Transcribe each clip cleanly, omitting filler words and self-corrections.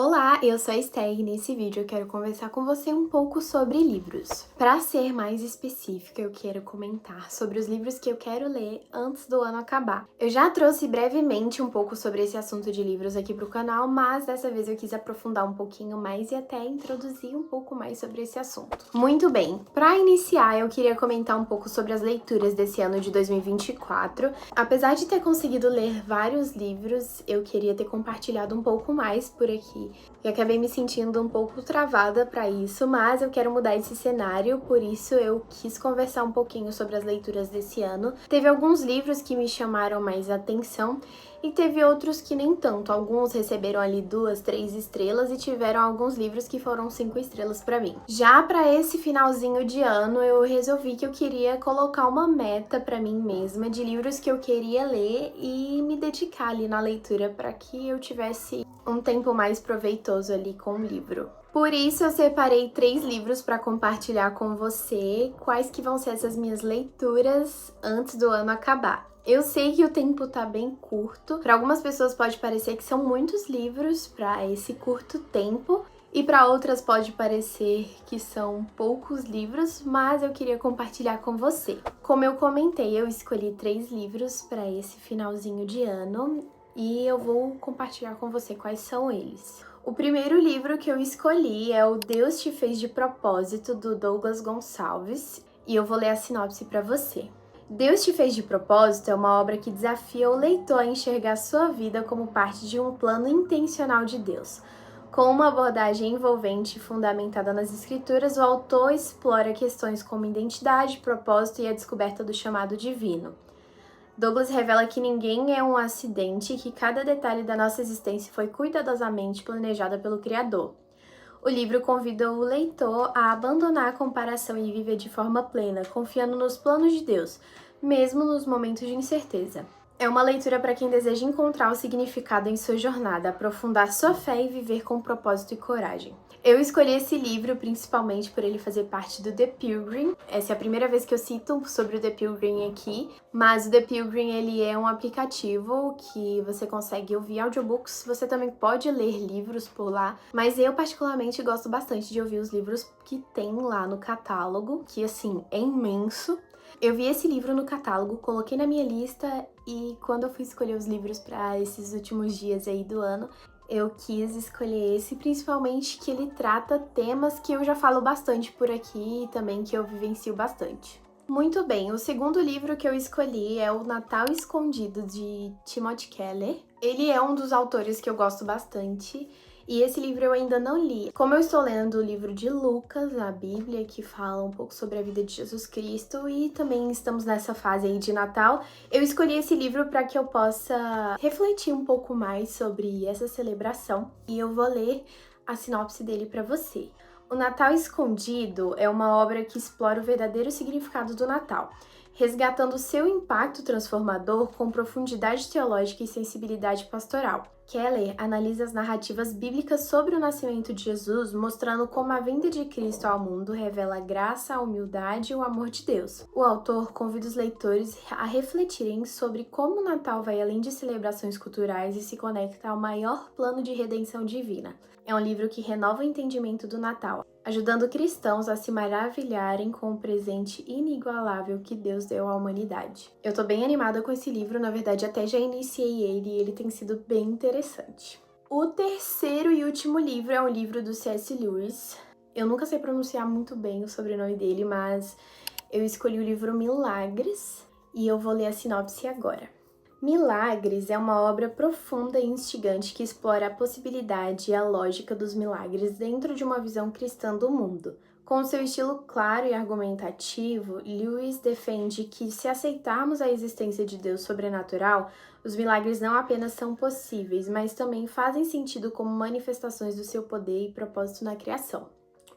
Olá, eu sou a Esther e nesse vídeo eu quero conversar com você um pouco sobre livros. Para ser mais específica, eu quero comentar sobre os livros que eu quero ler antes do ano acabar. Eu já trouxe brevemente um pouco sobre esse assunto de livros aqui pro canal, mas dessa vez eu quis aprofundar um pouquinho mais e até introduzir um pouco mais sobre esse assunto. Muito bem, para iniciar eu queria comentar um pouco sobre as leituras desse ano de 2024. Apesar de ter conseguido ler vários livros, eu queria ter compartilhado um pouco mais por aqui. E acabei me sentindo um pouco travada para isso, mas eu quero mudar esse cenário, por isso eu quis conversar um pouquinho sobre as leituras desse ano. Teve alguns livros que me chamaram mais atenção e teve outros que nem tanto. Alguns receberam ali 2, 3 estrelas e tiveram alguns livros que foram 5 estrelas para mim. Já para esse finalzinho de ano, eu resolvi que eu queria colocar uma meta para mim mesma de livros que eu queria ler e me dedicar ali na leitura para que eu tivesse um tempo mais proveitoso ali com o livro. Por isso eu separei 3 livros para compartilhar com você quais que vão ser essas minhas leituras antes do ano acabar. Eu sei que o tempo tá bem curto, para algumas pessoas pode parecer que são muitos livros para esse curto tempo, e para outras pode parecer que são poucos livros, mas eu queria compartilhar com você. Como eu comentei, eu escolhi 3 livros para esse finalzinho de ano e eu vou compartilhar com você quais são eles. O primeiro livro que eu escolhi é o Deus Te Fez de Propósito, do Douglas Gonçalves, e eu vou ler a sinopse para você. Deus Te Fez de Propósito é uma obra que desafia o leitor a enxergar sua vida como parte de um plano intencional de Deus. Com uma abordagem envolvente e fundamentada nas escrituras, o autor explora questões como identidade, propósito e a descoberta do chamado divino. Douglas revela que ninguém é um acidente e que cada detalhe da nossa existência foi cuidadosamente planejada pelo Criador. O livro convida o leitor a abandonar a comparação e viver de forma plena, confiando nos planos de Deus, mesmo nos momentos de incerteza. É uma leitura para quem deseja encontrar o significado em sua jornada, aprofundar sua fé e viver com propósito e coragem. Eu escolhi esse livro principalmente por ele fazer parte do The Pilgrim. Essa é a primeira vez que eu cito sobre o The Pilgrim aqui, mas o The Pilgrim ele é um aplicativo que você consegue ouvir audiobooks, você também pode ler livros por lá, mas eu particularmente gosto bastante de ouvir os livros que tem lá no catálogo, que assim, é imenso. Eu vi esse livro no catálogo, coloquei na minha lista e quando eu fui escolher os livros para esses últimos dias aí do ano, eu quis escolher esse, principalmente que ele trata temas que eu já falo bastante por aqui e também que eu vivencio bastante. Muito bem, o segundo livro que eu escolhi é O Natal Escondido, de Timothy Keller. Ele é um dos autores que eu gosto bastante. E esse livro eu ainda não li. Como eu estou lendo o livro de Lucas, a Bíblia, que fala um pouco sobre a vida de Jesus Cristo, e também estamos nessa fase aí de Natal, eu escolhi esse livro para que eu possa refletir um pouco mais sobre essa celebração. E eu vou ler a sinopse dele para você. O Natal Escondido é uma obra que explora o verdadeiro significado do Natal, resgatando seu impacto transformador com profundidade teológica e sensibilidade pastoral. Keller analisa as narrativas bíblicas sobre o nascimento de Jesus, mostrando como a vinda de Cristo ao mundo revela a graça, a humildade e o amor de Deus. O autor convida os leitores a refletirem sobre como o Natal vai além de celebrações culturais e se conecta ao maior plano de redenção divina. É um livro que renova o entendimento do Natal, ajudando cristãos a se maravilharem com o presente inigualável que Deus deu à humanidade. Eu tô bem animada com esse livro, na verdade até já iniciei ele e ele tem sido bem interessante. O terceiro e último livro é um livro do C.S. Lewis. Eu nunca sei pronunciar muito bem o sobrenome dele, mas eu escolhi o livro Milagres e eu vou ler a sinopse agora. Milagres é uma obra profunda e instigante que explora a possibilidade e a lógica dos milagres dentro de uma visão cristã do mundo. Com seu estilo claro e argumentativo, Lewis defende que, se aceitarmos a existência de Deus sobrenatural, os milagres não apenas são possíveis, mas também fazem sentido como manifestações do seu poder e propósito na criação.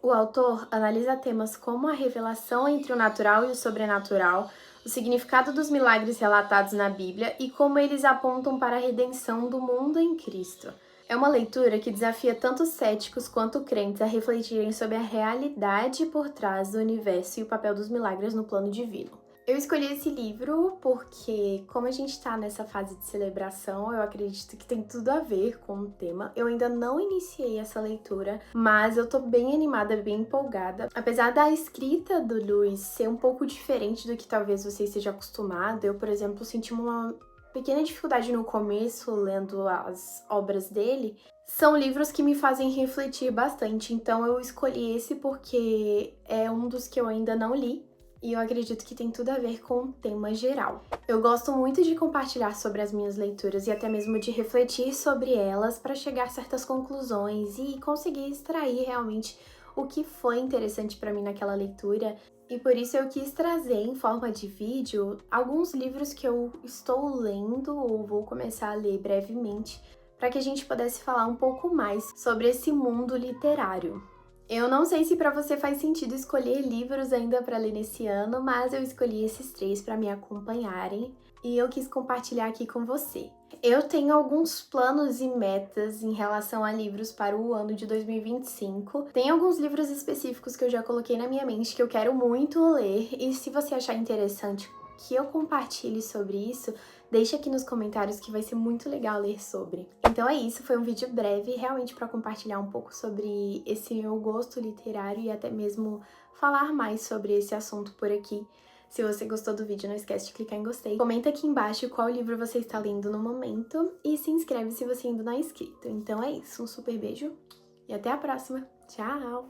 O autor analisa temas como a revelação entre o natural e o sobrenatural, o significado dos milagres relatados na Bíblia e como eles apontam para a redenção do mundo em Cristo. É uma leitura que desafia tanto céticos quanto crentes a refletirem sobre a realidade por trás do universo e o papel dos milagres no plano divino. Eu escolhi esse livro porque, como a gente tá nessa fase de celebração, eu acredito que tem tudo a ver com o tema. Eu ainda não iniciei essa leitura, mas eu tô bem animada, bem empolgada. Apesar da escrita do Lewis ser um pouco diferente do que talvez você esteja acostumado, eu, por exemplo, senti uma pequena dificuldade no começo lendo as obras dele. São livros que me fazem refletir bastante, então eu escolhi esse porque é um dos que eu ainda não li. E eu acredito que tem tudo a ver com o tema geral. Eu gosto muito de compartilhar sobre as minhas leituras e até mesmo de refletir sobre elas para chegar a certas conclusões e conseguir extrair realmente o que foi interessante para mim naquela leitura. E por isso eu quis trazer em forma de vídeo alguns livros que eu estou lendo ou vou começar a ler brevemente, para que a gente pudesse falar um pouco mais sobre esse mundo literário. Eu não sei se para você faz sentido escolher livros ainda para ler nesse ano, mas eu escolhi esses 3 para me acompanharem e eu quis compartilhar aqui com você. Eu tenho alguns planos e metas em relação a livros para o ano de 2025. Tem alguns livros específicos que eu já coloquei na minha mente que eu quero muito ler, e se você achar interessante que eu compartilhe sobre isso, deixa aqui nos comentários que vai ser muito legal ler sobre. Então é isso, foi um vídeo breve, realmente para compartilhar um pouco sobre esse meu gosto literário e até mesmo falar mais sobre esse assunto por aqui. Se você gostou do vídeo, não esquece de clicar em gostei. Comenta aqui embaixo qual livro você está lendo no momento e se inscreve se você ainda não é inscrito. Então é isso, um super beijo e até a próxima. Tchau!